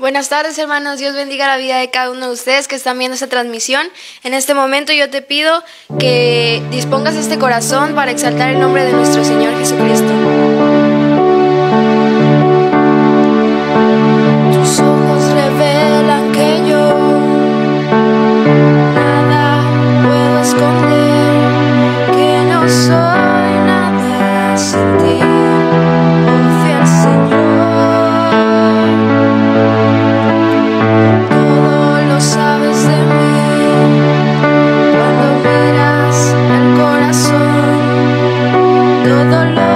Buenas tardes, hermanos. Dios bendiga la vida de cada uno de ustedes que están viendo esta transmisión. En este momento yo te pido que dispongas este corazón para exaltar el nombre de nuestro Señor Jesucristo. Tus ojos revelan que yo nada puedo esconder, que no soy nada sin ti, oh fiel Señor. Todo lo sabes de mí, cuando miras al corazón, todo lo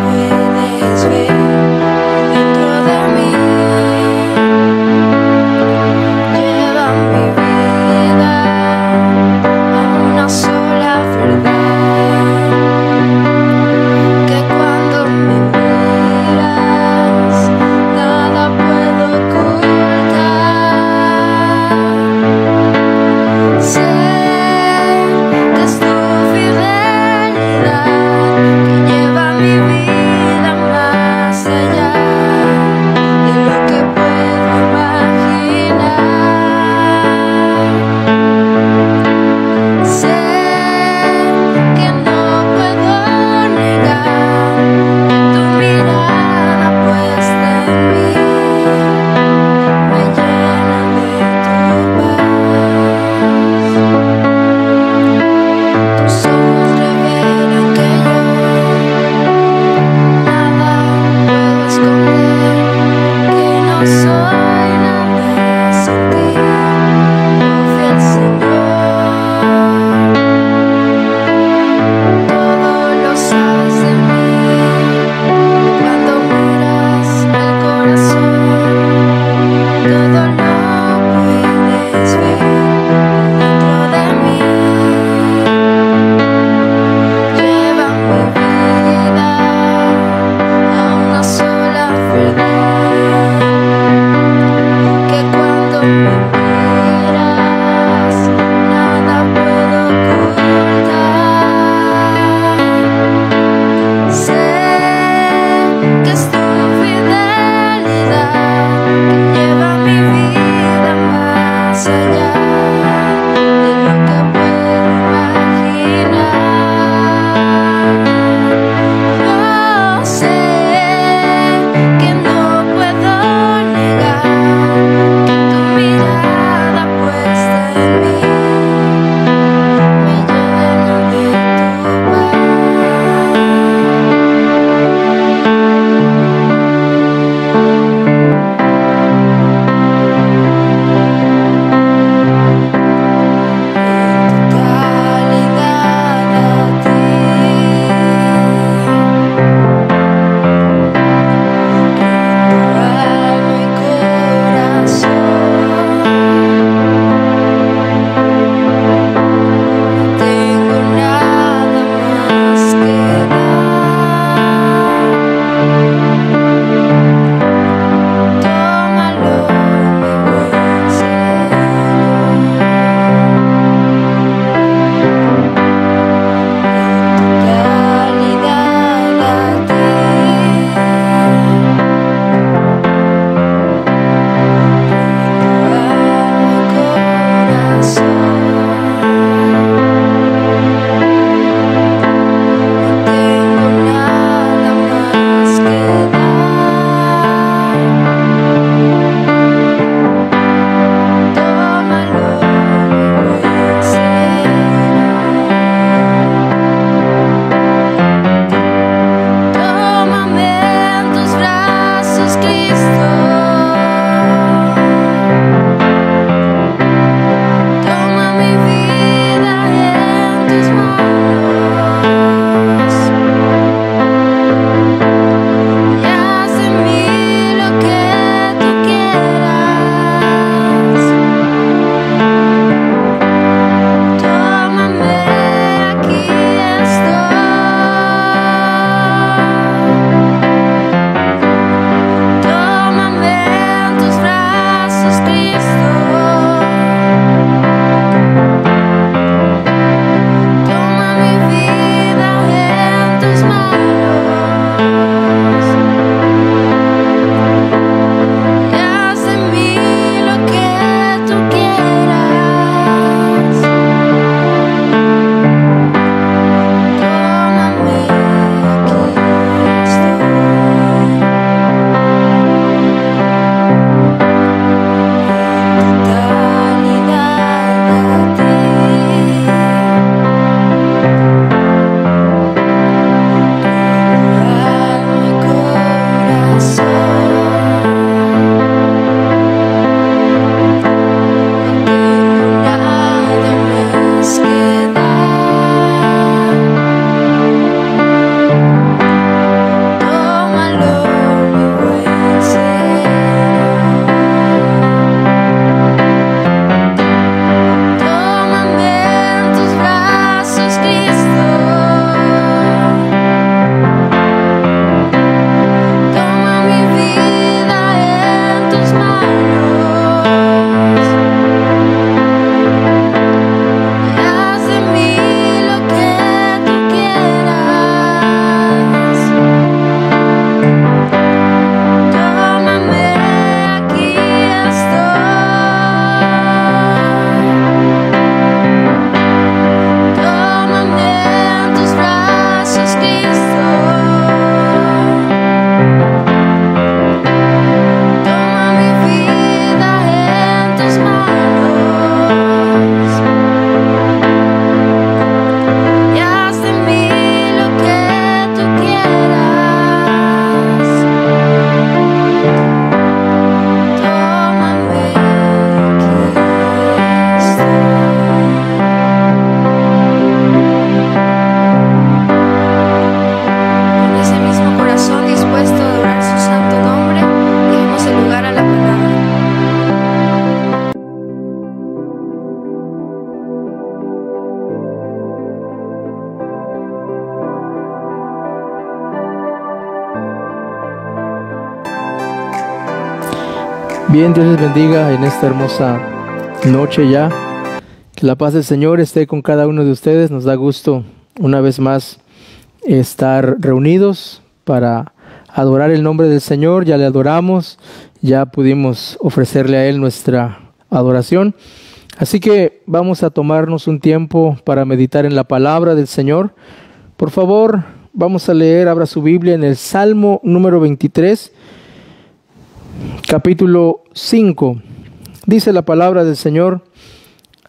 puedes ver dentro de mí. Lleva mi vida a una sola Bien, Dios les bendiga en esta hermosa noche ya. Que la paz del Señor esté con cada uno de ustedes. Nos da gusto una vez más estar reunidos para adorar el nombre del Señor. Ya le adoramos, ya pudimos ofrecerle a Él nuestra adoración. Así que vamos a tomarnos un tiempo para meditar en la palabra del Señor. Por favor, vamos a leer, abra su Biblia en el Salmo número 23, capítulo 5. Dice la palabra del Señor: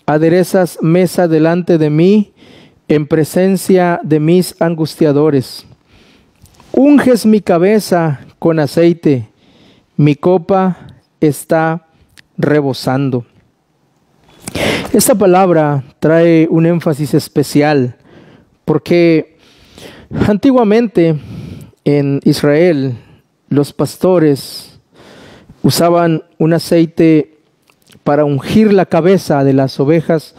aderezas mesa delante de mí, en presencia de mis angustiadores. Unges mi cabeza con aceite, mi copa está rebosando. Esta palabra trae un énfasis especial porque antiguamente en Israel los pastores usaban un aceite para ungir la cabeza de las ovejas.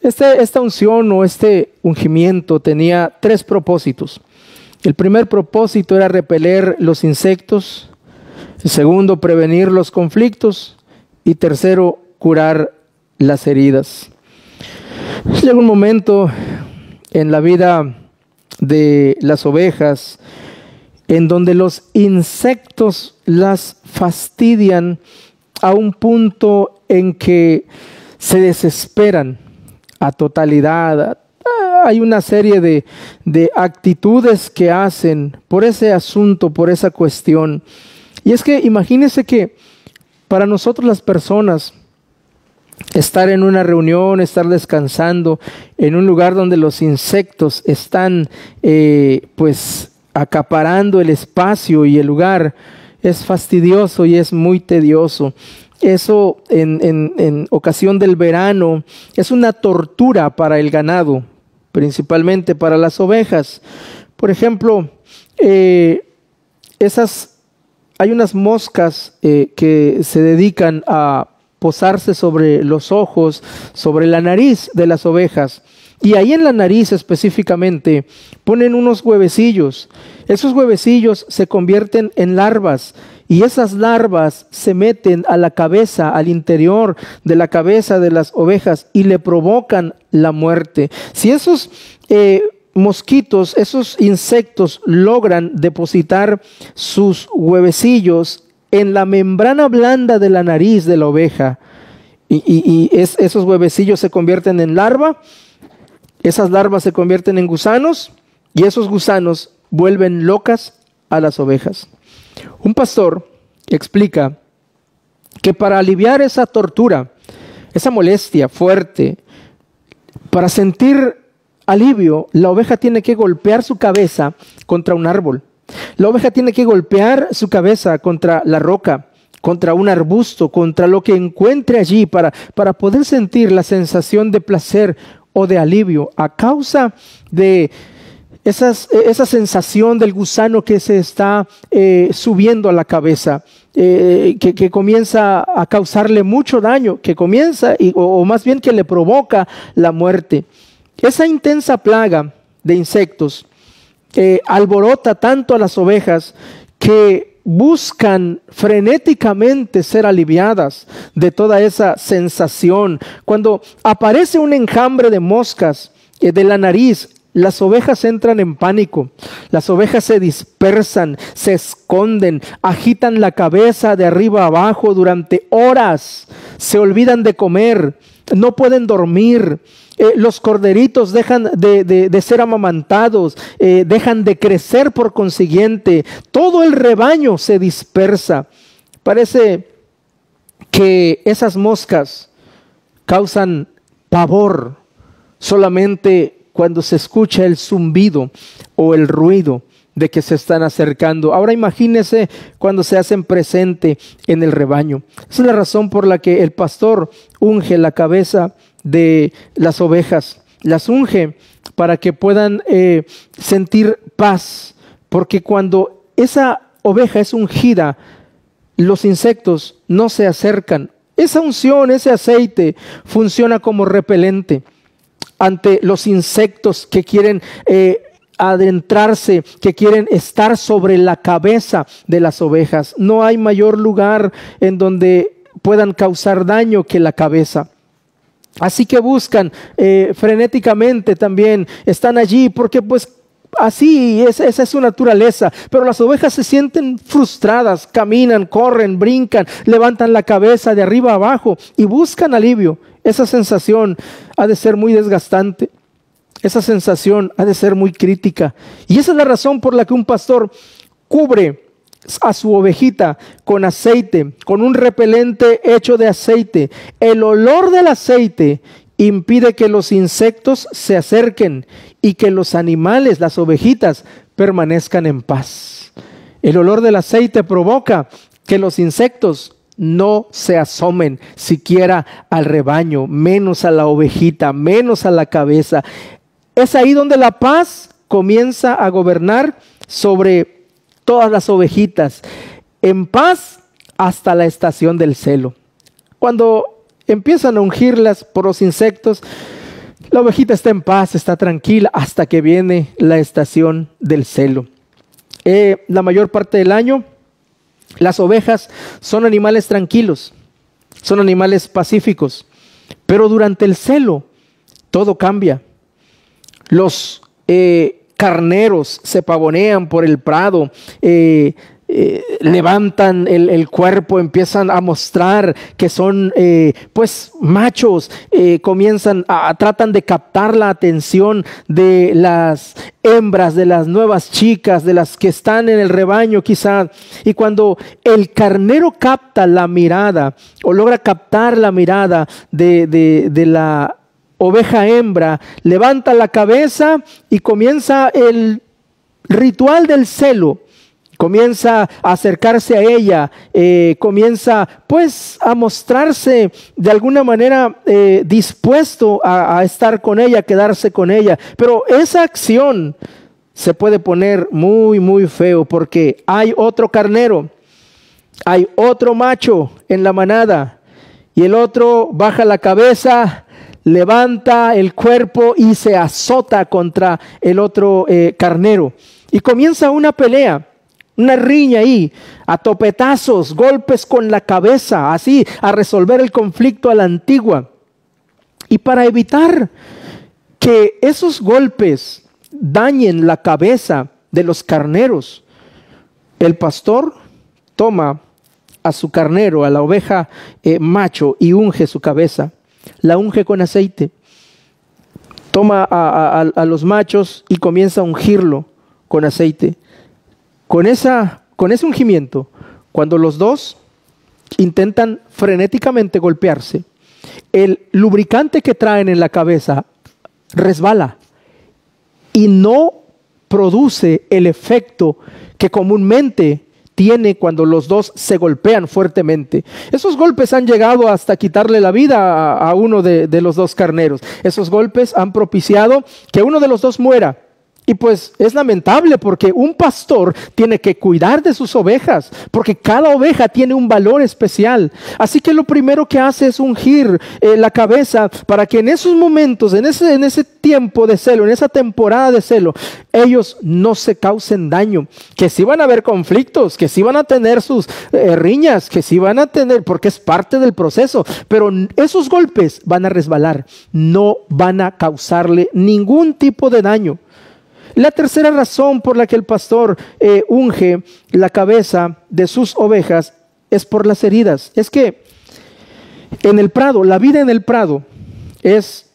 Esta unción o este ungimiento tenía tres propósitos. El primer propósito era repeler los insectos. El segundo, prevenir los conflictos. Y tercero, curar las heridas. Llega un momento en la vida de las ovejas en donde los insectos las fastidian a un punto en que se desesperan a totalidad. Hay una serie de actitudes que hacen por ese asunto, por esa cuestión. Y es que imagínense que para nosotros las personas, estar en una reunión, estar descansando en un lugar donde los insectos están pues acaparando el espacio y el lugar, es fastidioso y es muy tedioso. Eso en ocasión del verano es una tortura para el ganado, principalmente para las ovejas. Por ejemplo, hay unas moscas que se dedican a posarse sobre los ojos, sobre la nariz de las ovejas. Y ahí en la nariz específicamente ponen unos huevecillos. Esos huevecillos se convierten en larvas y esas larvas se meten a la cabeza, al interior de la cabeza de las ovejas y le provocan la muerte. Si esos mosquitos, esos insectos logran depositar sus huevecillos en la membrana blanda de la nariz de la oveja esos huevecillos se convierten en larva, esas larvas se convierten en gusanos y esos gusanos vuelven locas a las ovejas. Un pastor explica que para aliviar esa tortura, esa molestia fuerte, para sentir alivio, la oveja tiene que golpear su cabeza contra un árbol. La oveja tiene que golpear su cabeza contra la roca, contra un arbusto, contra lo que encuentre allí para poder sentir la sensación de placer o de alivio a causa de esa sensación del gusano que se está subiendo a la cabeza, que comienza a causarle mucho daño, que comienza, o más bien que le provoca la muerte. Esa intensa plaga de insectos alborota tanto a las ovejas que buscan frenéticamente ser aliviadas de toda esa sensación. Cuando aparece un enjambre de moscas de la nariz, las ovejas entran en pánico, las ovejas se dispersan, se esconden, agitan la cabeza de arriba a abajo durante horas, se olvidan de comer, no pueden dormir. Los corderitos dejan de ser amamantados, dejan de crecer por consiguiente. Todo el rebaño se dispersa. Parece que esas moscas causan pavor solamente cuando se escucha el zumbido o el ruido de que se están acercando. Ahora imagínese cuando se hacen presente en el rebaño. Esa es la razón por la que el pastor unge la cabeza de las ovejas, las unge para que puedan sentir paz, porque cuando esa oveja es ungida, los insectos no se acercan. Esa unción, ese aceite funciona como repelente ante los insectos que quieren adentrarse, que quieren estar sobre la cabeza de las ovejas. No hay mayor lugar en donde puedan causar daño que la cabeza. Así que buscan frenéticamente también, están allí porque pues así, esa es su naturaleza. Pero las ovejas se sienten frustradas, caminan, corren, brincan, levantan la cabeza de arriba a abajo y buscan alivio. Esa sensación ha de ser muy desgastante. Esa sensación ha de ser muy crítica. Y esa es la razón por la que un pastor cubre a su ovejita con aceite, con un repelente hecho de aceite. El olor del aceite impide que los insectos se acerquen y que los animales, las ovejitas, permanezcan en paz. El olor del aceite provoca que los insectos no se asomen siquiera al rebaño, menos a la ovejita, menos a la cabeza. Es ahí donde la paz comienza a gobernar sobre todas las ovejitas, en paz hasta la estación del celo. Cuando empiezan a ungirlas por los insectos, la ovejita está en paz, está tranquila, hasta que viene la estación del celo. La mayor parte del año, las ovejas son animales tranquilos, son animales pacíficos, pero durante el celo todo cambia. Los carneros se pavonean por el prado, levantan el cuerpo, empiezan a mostrar que son pues machos, tratan de captar la atención de las hembras, de las nuevas chicas, de las que están en el rebaño quizá. Y cuando el carnero capta la mirada o logra captar la mirada de la oveja hembra, levanta la cabeza y comienza el ritual del celo. Comienza a acercarse a ella, comienza pues a mostrarse de alguna manera dispuesto a estar con ella, a quedarse con ella. Pero esa acción se puede poner muy, muy feo porque hay otro carnero, hay otro macho en la manada y el otro baja la cabeza, levanta el cuerpo y se azota contra el otro carnero. Y comienza una pelea, una riña ahí, a topetazos, golpes con la cabeza, así, a resolver el conflicto a la antigua. Y para evitar que esos golpes dañen la cabeza de los carneros, el pastor toma a su carnero, a la oveja macho, y unge su cabeza. La unge con aceite. Toma a los machos y comienza a ungirlo con aceite. Con ese ungimiento, cuando los dos intentan frenéticamente golpearse, el lubricante que traen en la cabeza resbala y no produce el efecto que comúnmente tiene cuando los dos se golpean fuertemente. Esos golpes han llegado hasta quitarle la vida a uno de los dos carneros. Esos golpes han propiciado que uno de los dos muera. Y pues es lamentable porque un pastor tiene que cuidar de sus ovejas, porque cada oveja tiene un valor especial. Así que lo primero que hace es ungir la cabeza para que en esos momentos, en ese tiempo de celo, en esa temporada de celo, ellos no se causen daño. Que sí van a haber conflictos, que sí van a tener sus riñas, que sí van a tener, porque es parte del proceso. Pero esos golpes van a resbalar, no van a causarle ningún tipo de daño. La tercera razón por la que el pastor unge la cabeza de sus ovejas es por las heridas. Es que en el prado, la vida en el prado es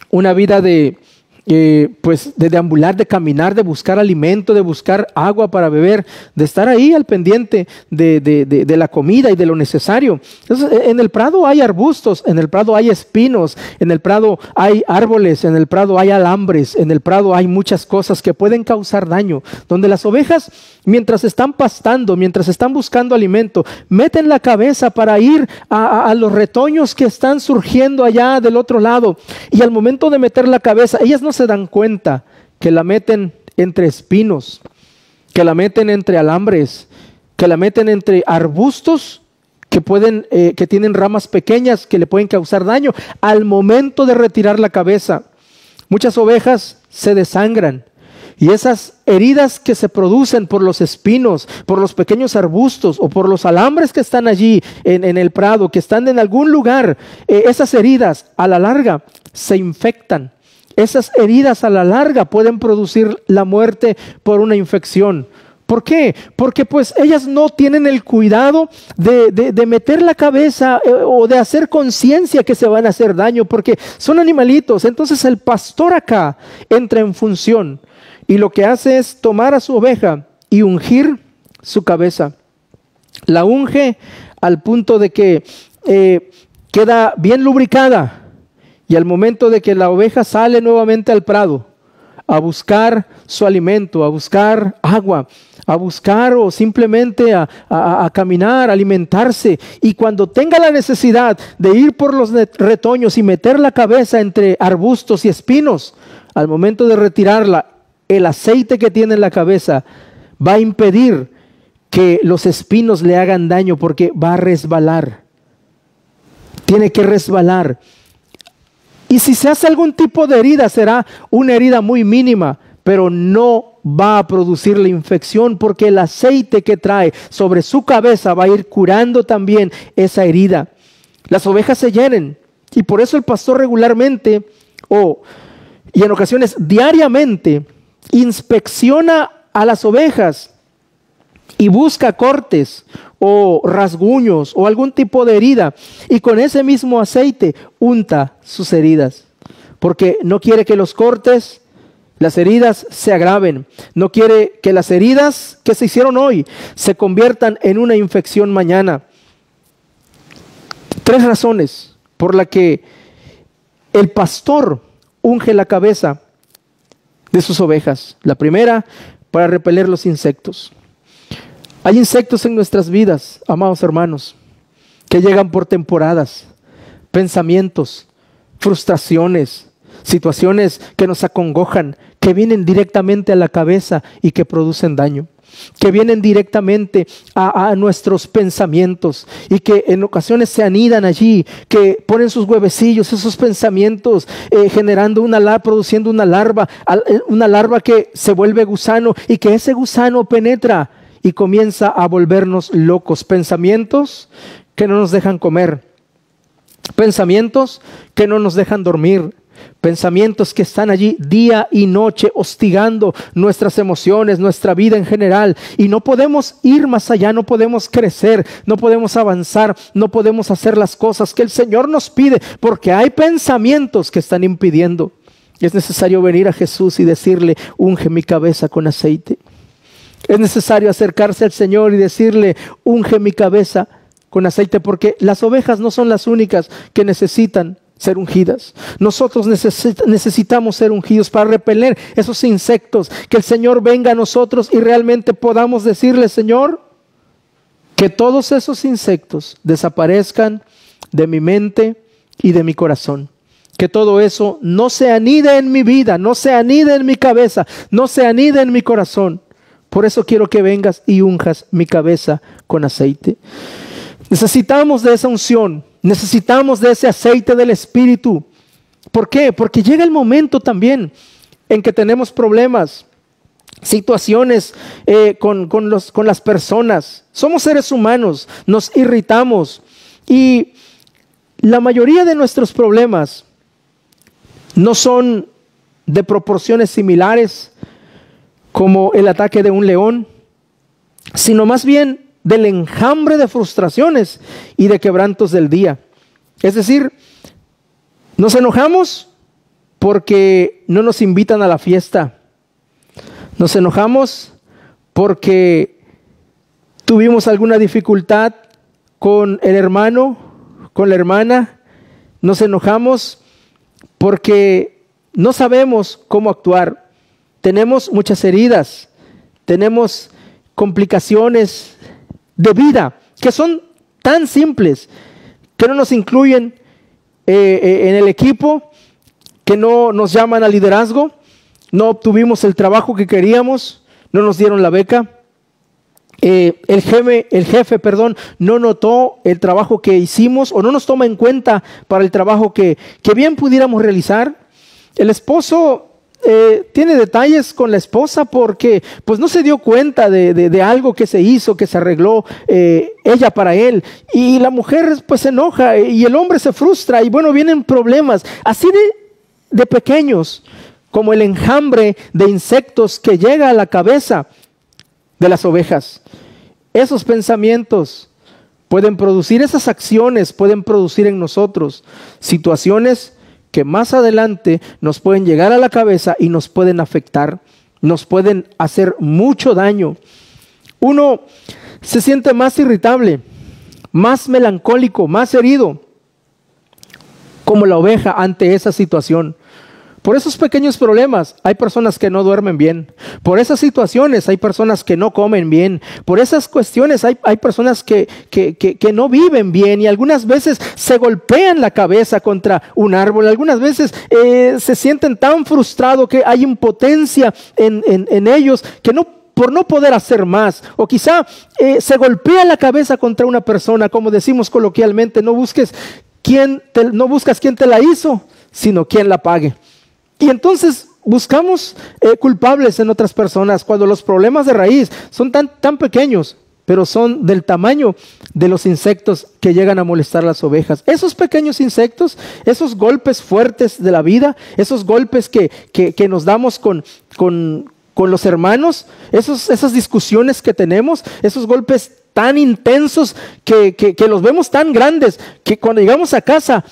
una vida de deambular, de caminar, de buscar alimento, de buscar agua para beber, de estar ahí al pendiente de la comida y de lo necesario. Entonces, en el prado hay arbustos, en el prado hay espinos, en el prado hay árboles, en el prado hay alambres, en el prado hay muchas cosas que pueden causar daño, donde las ovejas, mientras están pastando, mientras están buscando alimento, meten la cabeza para ir a los retoños que están surgiendo allá del otro lado, y al momento de meter la cabeza, ellas no se dan cuenta que la meten entre espinos, que la meten entre alambres, que la meten entre arbustos que tienen ramas pequeñas que le pueden causar daño. Al momento de retirar la cabeza, muchas ovejas se desangran Y esas heridas que se producen por los espinos, por los pequeños arbustos o por los alambres que están allí en el prado, que están en algún lugar, esas heridas a la larga se infectan. Esas heridas a la larga pueden producir la muerte por una infección. ¿Por qué? Porque pues ellas no tienen el cuidado de meter la cabeza o de hacer conciencia que se van a hacer daño, porque son animalitos. Entonces el pastor acá entra en función y lo que hace es tomar a su oveja y ungir su cabeza. La unge al punto de que queda bien lubricada, y al momento de que la oveja sale nuevamente al prado a buscar su alimento, a buscar agua, a buscar o simplemente a caminar, a alimentarse, y cuando tenga la necesidad de ir por los retoños y meter la cabeza entre arbustos y espinos, al momento de retirarla, el aceite que tiene en la cabeza va a impedir que los espinos le hagan daño, porque va a resbalar. Tiene que resbalar. Y si se hace algún tipo de herida, será una herida muy mínima, pero no va a producir la infección, porque el aceite que trae sobre su cabeza va a ir curando también esa herida. Las ovejas se hieren, y por eso el pastor regularmente, y en ocasiones diariamente, inspecciona a las ovejas y busca cortes o rasguños o algún tipo de herida, y con ese mismo aceite unta sus heridas, porque no quiere que los cortes, las heridas se agraven. No quiere que las heridas que se hicieron hoy se conviertan en una infección mañana. 3 razones por las que el pastor unge la cabeza de sus ovejas. La primera, para repeler los insectos. Hay insectos en nuestras vidas, amados hermanos, que llegan por temporadas, pensamientos, frustraciones, situaciones que nos acongojan, que vienen directamente a la cabeza y que producen daño, que vienen directamente a nuestros pensamientos y que en ocasiones se anidan allí, que ponen sus huevecillos, esos pensamientos, generando produciendo una larva que se vuelve gusano, y que ese gusano penetra y comienza a volvernos locos. Pensamientos que no nos dejan comer, pensamientos que no nos dejan dormir, pensamientos que están allí día y noche hostigando nuestras emociones, nuestra vida en general, y no podemos ir más allá, no podemos crecer, no podemos avanzar, no podemos hacer las cosas que el Señor nos pide, porque hay pensamientos que están impidiendo. Es necesario venir a Jesús y decirle: unge mi cabeza con aceite. Es necesario acercarse al Señor y decirle: unge mi cabeza con aceite, porque las ovejas no son las únicas que necesitan ser ungidas. Nosotros necesitamos ser ungidos para repeler esos insectos, que el Señor venga a nosotros y realmente podamos decirle: Señor, que todos esos insectos desaparezcan de mi mente y de mi corazón. Que todo eso no se anide en mi vida, no se anide en mi cabeza, no se anide en mi corazón. Por eso quiero que vengas y unjas mi cabeza con aceite. Necesitamos de esa unción, necesitamos de ese aceite del Espíritu. ¿Por qué? Porque llega el momento también en que tenemos problemas, situaciones con las personas. Somos seres humanos, nos irritamos, y la mayoría de nuestros problemas no son de proporciones similares como el ataque de un león, sino más bien del enjambre de frustraciones y de quebrantos del día. Es decir, nos enojamos porque no nos invitan a la fiesta. Nos enojamos porque tuvimos alguna dificultad con el hermano, con la hermana. Nos enojamos porque no sabemos cómo actuar. Tenemos muchas heridas, tenemos complicaciones de vida que son tan simples, que no nos incluyen en el equipo, que no nos llaman al liderazgo, no obtuvimos el trabajo que queríamos, no nos dieron la beca, el jefe, no notó el trabajo que hicimos o no nos toma en cuenta para el trabajo que bien pudiéramos realizar. El esposo tiene detalles con la esposa porque pues no se dio cuenta de algo que se hizo, que se arregló ella para él. Y la mujer pues se enoja y el hombre se frustra y bueno, vienen problemas. Así de pequeños como el enjambre de insectos que llega a la cabeza de las ovejas. Esos pensamientos pueden producir, esas acciones pueden producir en nosotros situaciones que más adelante nos pueden llegar a la cabeza y nos pueden afectar, nos pueden hacer mucho daño. Uno se siente más irritable, más melancólico, más herido, como la oveja ante esa situación. Por esos pequeños problemas hay personas que no duermen bien. Por esas situaciones hay personas que no comen bien. Por esas cuestiones hay personas que no viven bien y algunas veces se golpean la cabeza contra un árbol. Algunas veces se sienten tan frustrados que hay impotencia en ellos que por no poder hacer más. O quizá se golpea la cabeza contra una persona, como decimos coloquialmente, no buscas quién te la hizo, sino quién la pague. Y entonces buscamos culpables en otras personas cuando los problemas de raíz son tan pequeños, pero son del tamaño de los insectos que llegan a molestar a las ovejas. Esos pequeños insectos, esos golpes fuertes de la vida, esos golpes que nos damos con los hermanos, esas discusiones que tenemos, esos golpes tan intensos que los vemos tan grandes que cuando llegamos a casa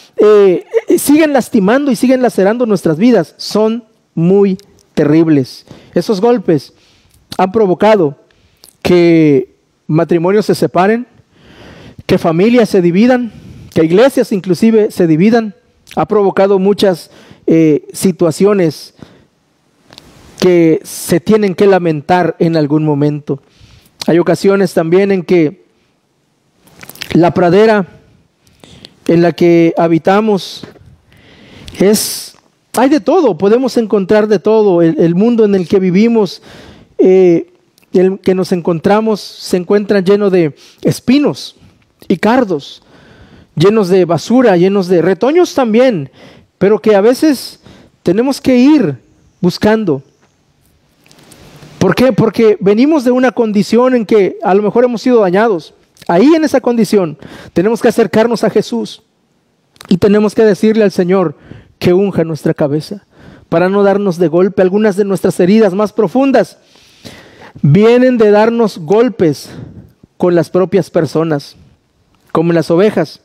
siguen lastimando y siguen lacerando nuestras vidas, son muy terribles. Esos golpes han provocado que matrimonios se separen, que familias se dividan, que iglesias inclusive se dividan. Ha provocado muchas situaciones que se tienen que lamentar en algún momento. Hay ocasiones también en que la pradera en la que habitamos hay de todo, podemos encontrar de todo. El mundo en el que vivimos, el que nos encontramos, se encuentra lleno de espinos y cardos, llenos de basura, llenos de retoños también, pero que a veces tenemos que ir buscando. ¿Por qué? Porque venimos de una condición en que a lo mejor hemos sido dañados. Ahí en esa condición tenemos que acercarnos a Jesús y tenemos que decirle al Señor que unja nuestra cabeza para no darnos de golpe. Algunas de nuestras heridas más profundas vienen de darnos golpes con las propias personas, como en las ovejas.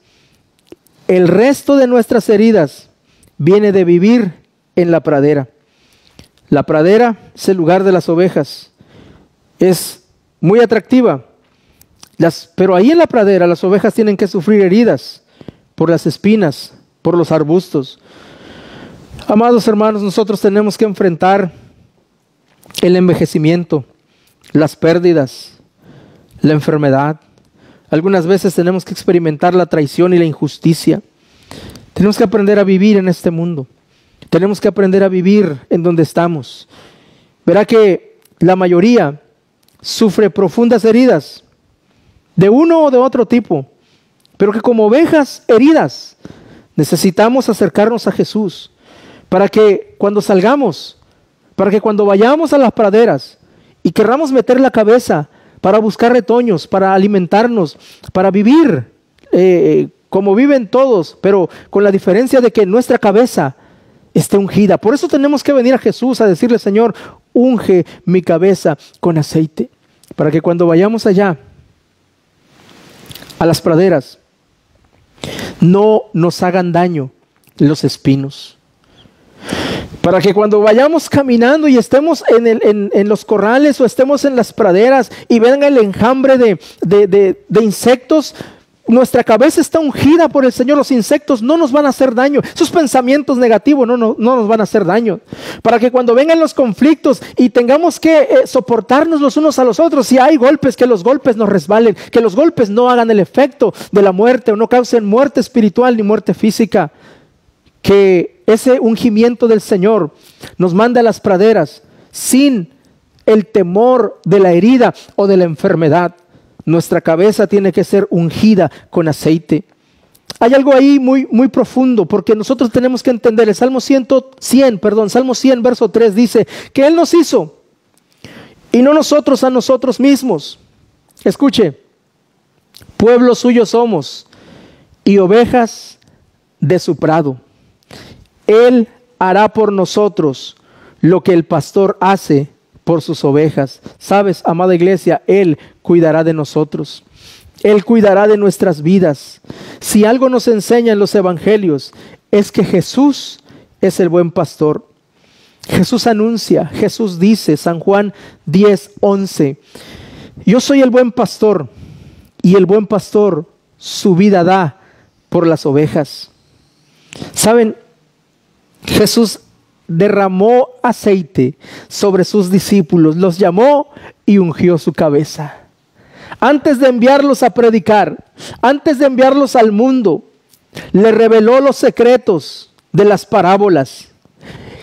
El resto de nuestras heridas viene de vivir en la pradera. La pradera es el lugar de las ovejas. Es muy atractiva. Pero ahí en la pradera las ovejas tienen que sufrir heridas por las espinas, por los arbustos. Amados hermanos, nosotros tenemos que enfrentar el envejecimiento, las pérdidas, la enfermedad. Algunas veces tenemos que experimentar la traición y la injusticia. Tenemos que aprender a vivir en este mundo. Tenemos que aprender a vivir en donde estamos. Verá que la mayoría sufre profundas heridas de uno o de otro tipo, pero que como ovejas heridas necesitamos acercarnos a Jesús para que cuando salgamos, para que cuando vayamos a las praderas y querramos meter la cabeza para buscar retoños, para alimentarnos, para vivir como viven todos, pero con la diferencia de que nuestra cabeza esté ungida. Por eso tenemos que venir a Jesús a decirle: Señor, unge mi cabeza con aceite, para que cuando vayamos allá a las praderas no nos hagan daño los espinos. Para que cuando vayamos caminando y estemos en los corrales o estemos en las praderas y venga el enjambre de insectos, nuestra cabeza está ungida por el Señor. Los insectos no nos van a hacer daño. Esos pensamientos negativos no nos van a hacer daño. Para que cuando vengan los conflictos y tengamos que soportarnos los unos a los otros, si hay golpes, que los golpes nos resbalen, que los golpes no hagan el efecto de la muerte o no causen muerte espiritual ni muerte física. Que ese ungimiento del Señor nos mande a las praderas sin el temor de la herida o de la enfermedad. Nuestra cabeza tiene que ser ungida con aceite. hay algo ahí muy profundo, porque nosotros tenemos que entender. El Salmo 100, verso 3 dice que Él nos hizo y no nosotros a nosotros mismos. Escuche, pueblo suyo somos y ovejas de su prado. Él hará por nosotros lo que el pastor hace por sus ovejas. Sabes, amada iglesia, Él cuidará de nosotros. Él cuidará de nuestras vidas. Si algo nos enseñan los evangelios, es que Jesús es el buen pastor. Jesús anuncia, Jesús dice, San Juan 10:11, yo soy el buen pastor, y el buen pastor su vida da por las ovejas. ¿Saben? Jesús derramó aceite sobre sus discípulos, los llamó y ungió su cabeza. Antes de enviarlos a predicar, antes de enviarlos al mundo, le reveló los secretos de las parábolas.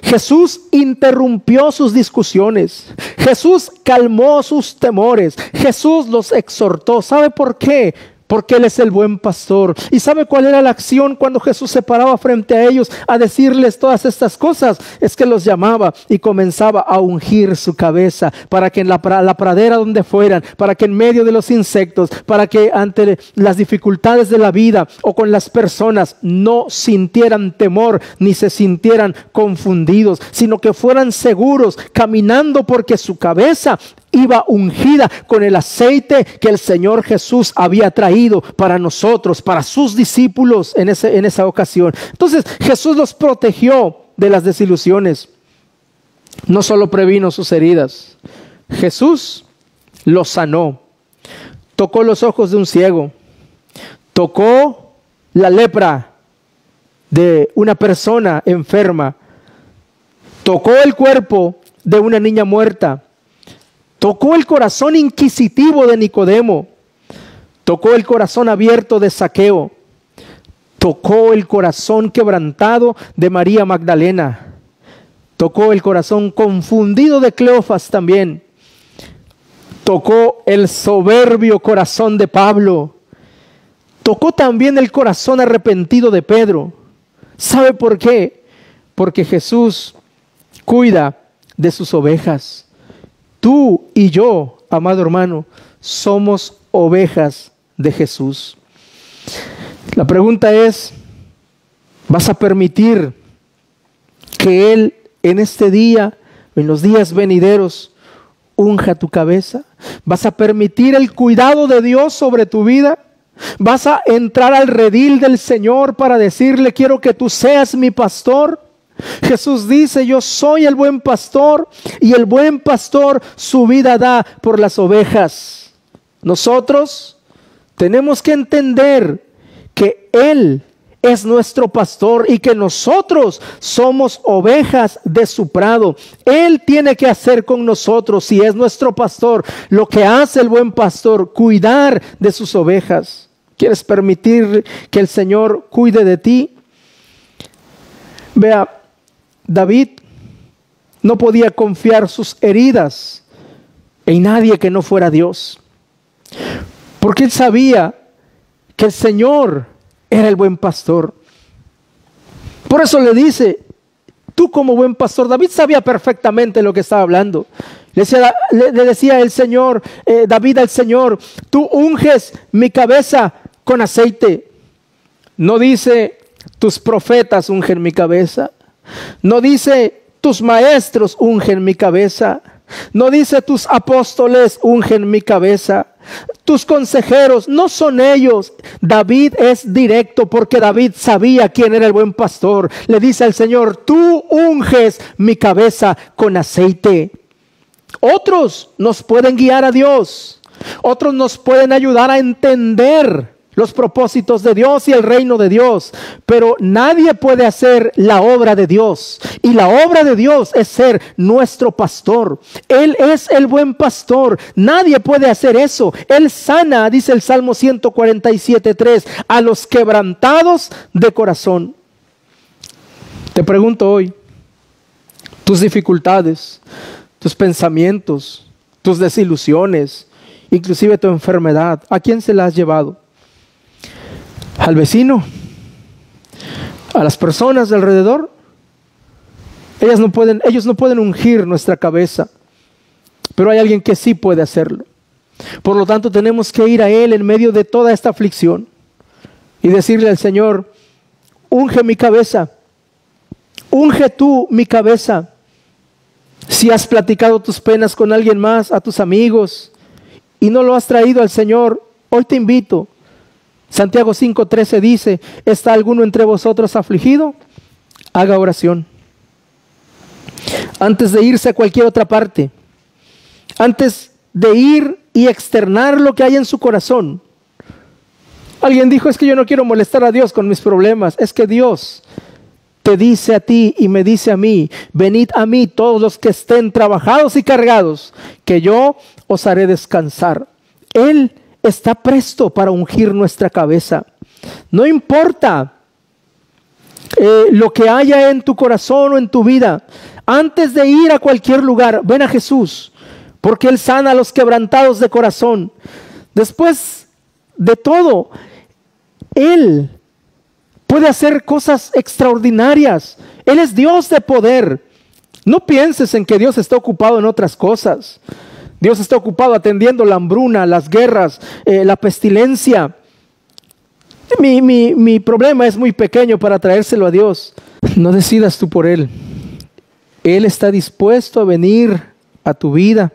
Jesús interrumpió sus discusiones. Jesús calmó sus temores. Jesús los exhortó. ¿Sabe por qué? Porque Él es el buen pastor. ¿Y sabe cuál era la acción cuando Jesús se paraba frente a ellos a decirles todas estas cosas? Es que los llamaba y comenzaba a ungir su cabeza para que en la pradera donde fueran, para que en medio de los insectos, para que ante las dificultades de la vida o con las personas no sintieran temor ni se sintieran confundidos, sino que fueran seguros caminando, porque su cabeza iba ungida con el aceite que el Señor Jesús había traído para nosotros, para sus discípulos en esa ocasión. Entonces Jesús los protegió de las desilusiones. No solo previno sus heridas, Jesús los sanó. Tocó los ojos de un ciego, tocó la lepra de una persona enferma, tocó el cuerpo de una niña muerta, tocó el corazón inquisitivo de Nicodemo, tocó el corazón abierto de Zaqueo, tocó el corazón quebrantado de María Magdalena, tocó el corazón confundido de Cleofas también, tocó el soberbio corazón de Pablo, tocó también el corazón arrepentido de Pedro. ¿Sabe por qué? Porque Jesús cuida de sus ovejas. Tú y yo, amado hermano, somos ovejas de Jesús. La pregunta es, ¿vas a permitir que Él en este día, en los días venideros, unja tu cabeza? ¿Vas a permitir el cuidado de Dios sobre tu vida? ¿Vas a entrar al redil del Señor para decirle, quiero que tú seas mi pastor? Jesús dice, yo soy el buen pastor, y el buen pastor su vida da por las ovejas. Nosotros tenemos que entender que Él es nuestro pastor y que nosotros somos ovejas de su prado. Él tiene que hacer con nosotros, si es nuestro pastor, lo que hace el buen pastor, cuidar de sus ovejas. ¿Quieres permitir que el Señor cuide de ti? Vea, David no podía confiar sus heridas en nadie que no fuera Dios, porque él sabía que el Señor era el buen pastor. Por eso le dice, tú como buen pastor. David sabía perfectamente lo que estaba hablando. Le decía el Señor, David al Señor, tú unges mi cabeza con aceite. No dice, tus profetas ungen mi cabeza. No dice, tus maestros ungen mi cabeza. No dice, tus apóstoles ungen mi cabeza. Tus consejeros, no son ellos. David es directo, porque David sabía quién era el buen pastor. Le dice al Señor, tú unges mi cabeza con aceite. Otros nos pueden guiar a Dios. Otros nos pueden ayudar a entender los propósitos de Dios y el reino de Dios, pero nadie puede hacer la obra de Dios, y la obra de Dios es ser nuestro pastor. Él es el buen pastor, nadie puede hacer eso. Él sana, dice el Salmo 147:3, a los quebrantados de corazón. Te pregunto hoy, tus dificultades, tus pensamientos, tus desilusiones, inclusive tu enfermedad, ¿a quién se la has llevado? ¿Al vecino? A las personas de alrededor, ellos no pueden ungir nuestra cabeza, pero hay alguien que sí puede hacerlo. Por lo tanto, tenemos que ir a Él en medio de toda esta aflicción y decirle al Señor: unge mi cabeza, unge tú mi cabeza. Si has platicado tus penas con alguien más, a tus amigos, y no lo has traído al Señor, hoy te invito. Santiago 5:13 dice: ¿está alguno entre vosotros afligido? Haga oración. Antes de irse a cualquier otra parte, antes de ir y externar lo que hay en su corazón. Alguien dijo: es que yo no quiero molestar a Dios con mis problemas. Es que Dios te dice a ti y me dice a mí: venid a mí todos los que estén trabajados y cargados, que yo os haré descansar. Él está presto para ungir nuestra cabeza. No importa lo que haya en tu corazón o en tu vida. Antes de ir a cualquier lugar, ven a Jesús, porque Él sana a los quebrantados de corazón. Después de todo, Él puede hacer cosas extraordinarias. Él es Dios de poder. No pienses en que Dios está ocupado en otras cosas. Dios está ocupado atendiendo la hambruna, las guerras, la pestilencia. Mi problema es muy pequeño para traérselo a Dios. No decidas tú por Él. Él está dispuesto a venir a tu vida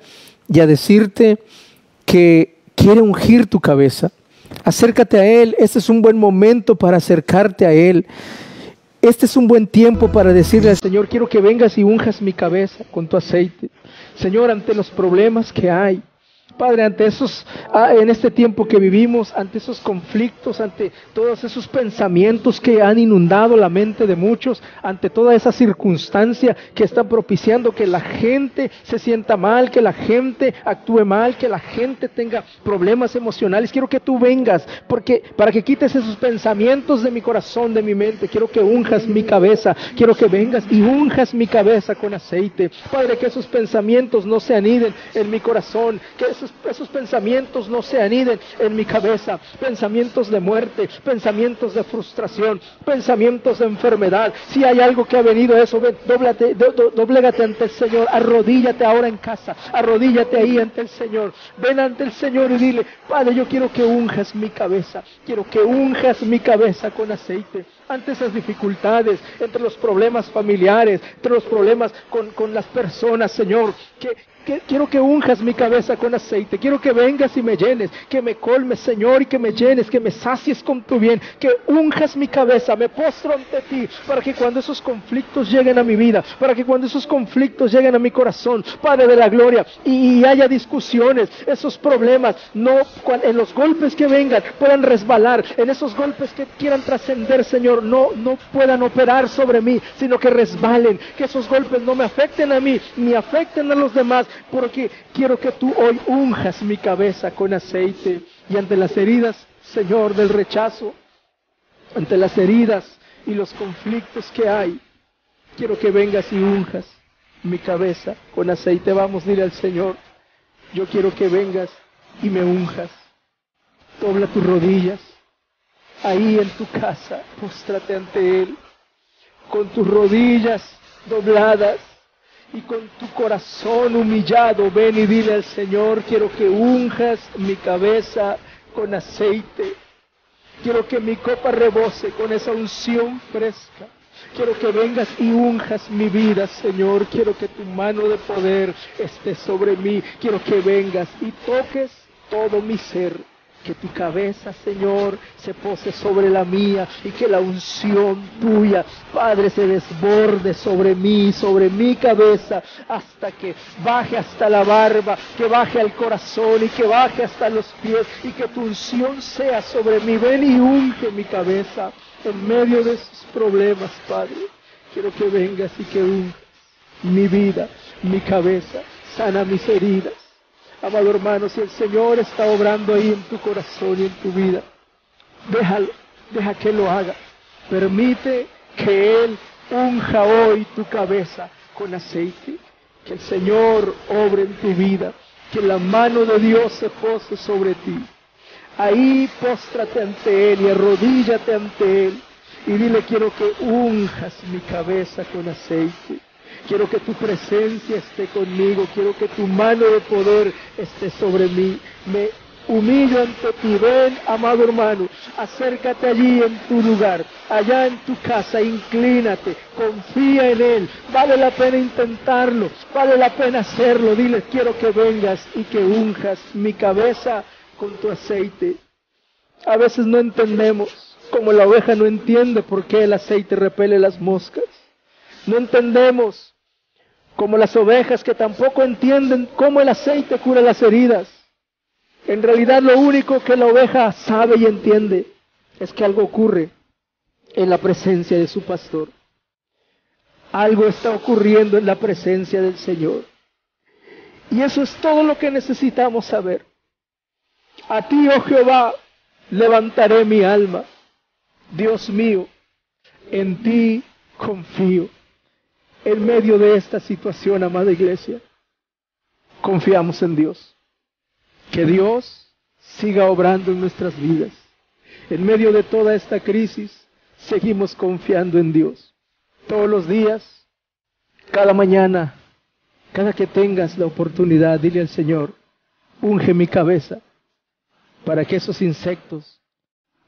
y a decirte que quiere ungir tu cabeza. Acércate a Él. Este es un buen momento para acercarte a Él. Este es un buen tiempo para decirle al Señor: quiero que vengas y unjas mi cabeza con tu aceite. Señor, ante los problemas que hay, Padre, ante esos, en este tiempo que vivimos, ante esos conflictos, ante todos esos pensamientos que han inundado la mente de muchos, ante toda esa circunstancia que está propiciando que la gente se sienta mal, que la gente actúe mal, que la gente tenga problemas emocionales, quiero que tú vengas, porque para que quites esos pensamientos de mi corazón, de mi mente. Quiero que unjas mi cabeza, quiero que vengas y unjas mi cabeza con aceite. Padre, que esos pensamientos no se aniden en mi corazón, que esos pensamientos no se aniden en mi cabeza, pensamientos de muerte, pensamientos de frustración, pensamientos de enfermedad. Si hay algo que ha venido eso, ven, doblégate ante el Señor, arrodíllate ahora en casa, arrodíllate ahí ante el Señor, ven ante el Señor y dile: Padre, yo quiero que unjas mi cabeza, quiero que unjas mi cabeza con aceite. Ante esas dificultades, entre los problemas familiares, entre los problemas con las personas, Señor, quiero que unjas mi cabeza con aceite. Quiero que vengas y me llenes, que me colmes, Señor, y que me llenes, que me sacies con tu bien, que unjas mi cabeza. Me postro ante ti para que cuando esos conflictos lleguen a mi vida, para que cuando esos conflictos lleguen a mi corazón, Padre de la gloria, y haya discusiones, esos problemas, no en los golpes que vengan puedan resbalar, en esos golpes que quieran trascender, Señor, no puedan operar sobre mí, sino que resbalen, que esos golpes no me afecten a mí, ni afecten a los demás, porque quiero que tú hoy unjas mi cabeza con aceite. Y ante las heridas, Señor, del rechazo, ante las heridas y los conflictos que hay, quiero que vengas y unjas mi cabeza con aceite. Vamos, dile al Señor: yo quiero que vengas y me unjas. Dobla tus rodillas ahí en tu casa, póstrate ante Él, con tus rodillas dobladas y con tu corazón humillado. Ven y dile al Señor: quiero que unjas mi cabeza con aceite. Quiero que mi copa rebose con esa unción fresca. Quiero que vengas y unjas mi vida, Señor. Quiero que tu mano de poder esté sobre mí. Quiero que vengas y toques todo mi ser. Que tu cabeza, Señor, se pose sobre la mía y que la unción tuya, Padre, se desborde sobre mí, sobre mi cabeza, hasta que baje hasta la barba, que baje al corazón y que baje hasta los pies, y que tu unción sea sobre mí. Ven y unge mi cabeza en medio de esos problemas, Padre. Quiero que vengas y que unjas mi vida, mi cabeza, sana mis heridas. Amado hermano, si el Señor está obrando ahí en tu corazón y en tu vida, déjalo, deja que lo haga. Permite que Él unja hoy tu cabeza con aceite. Que el Señor obre en tu vida, que la mano de Dios se pose sobre ti. Ahí póstrate ante Él y arrodíllate ante Él Y dile, quiero que unjas mi cabeza con aceite. Quiero que tu presencia esté conmigo. Quiero que tu mano de poder esté sobre mí. Me humillo ante ti. Ven, amado hermano, acércate allí en tu lugar, allá en tu casa, inclínate, confía en Él. Vale la pena intentarlo, vale la pena hacerlo. Dile, quiero que vengas y que unjas mi cabeza con tu aceite. A veces no entendemos, como la oveja no entiende por qué el aceite repele las moscas. No entendemos, como las ovejas que tampoco entienden cómo el aceite cura las heridas. En realidad lo único que la oveja sabe y entiende es que algo ocurre en la presencia de su pastor. Algo está ocurriendo en la presencia del Señor. Y eso es todo lo que necesitamos saber. A ti, oh Jehová, levantaré mi alma. Dios mío, en ti confío. En medio de esta situación, amada iglesia, confiamos en Dios. Que Dios siga obrando en nuestras vidas. En medio de toda esta crisis, seguimos confiando en Dios. Todos los días, cada mañana, cada que tengas la oportunidad, dile al Señor, unge mi cabeza para que esos insectos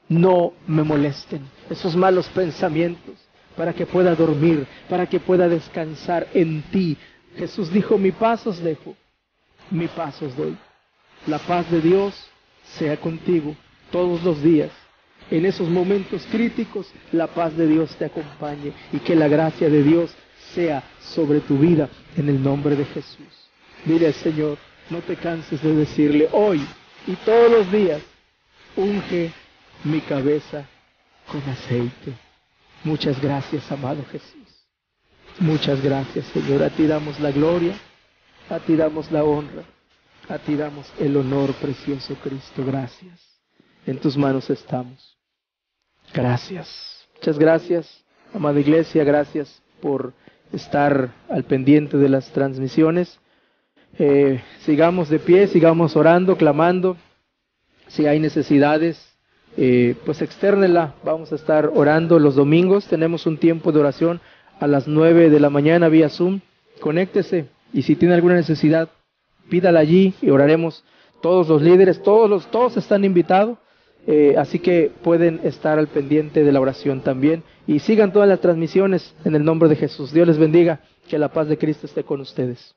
no me molesten, esos malos pensamientos, para que pueda dormir, para que pueda descansar en ti. Jesús dijo, mi paz os dejo, mi paz os doy. La paz de Dios sea contigo todos los días. En esos momentos críticos, la paz de Dios te acompañe y que la gracia de Dios sea sobre tu vida en el nombre de Jesús. Dile al Señor, no te canses de decirle hoy y todos los días, unge mi cabeza con aceite. Muchas gracias, amado Jesús. Muchas gracias, Señor. A ti damos la gloria, a ti damos la honra. A ti damos el honor, precioso Cristo. Gracias. En tus manos estamos. Gracias. Muchas gracias, amada iglesia. Gracias por estar al pendiente de las transmisiones. Sigamos de pie, sigamos orando, clamando. Si hay necesidades, pues externela. Vamos a estar orando los domingos. Tenemos un tiempo de oración a las 9 de la mañana vía Zoom. Conéctese y si tiene alguna necesidad, pídala allí y oraremos. Todos los líderes, todos están invitados, así que pueden estar al pendiente de la oración también. Y sigan todas las transmisiones en el nombre de Jesús. Dios les bendiga, que la paz de Cristo esté con ustedes.